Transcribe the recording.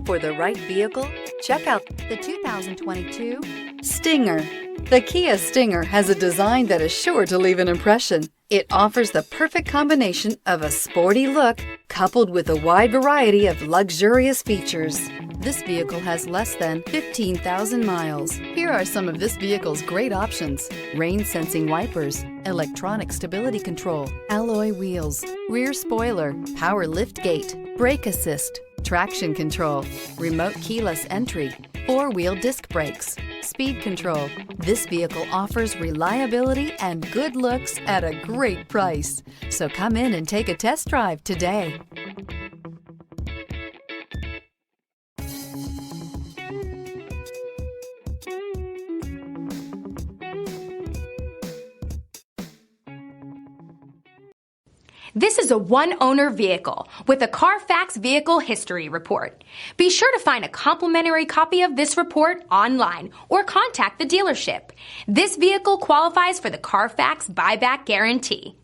for the right vehicle? Check out the 2022 Stinger. The Kia Stinger has a design that is sure to leave an impression. It offers the perfect combination of a sporty look coupled with a wide variety of luxurious features. This vehicle has less than 15,000 miles. Here are some of this vehicle's great options: rain-sensing wipers, electronic stability control, alloy wheels, rear spoiler, power liftgate, brake assist, traction control, remote keyless entry, four-wheel disc brakes, speed control. This vehicle offers reliability and good looks at a great price. So come in and take a test drive today. This is a one-owner vehicle with a Carfax Vehicle History Report. Be sure to find a complimentary copy of this report online or contact the dealership. This vehicle qualifies for the Carfax Buyback Guarantee.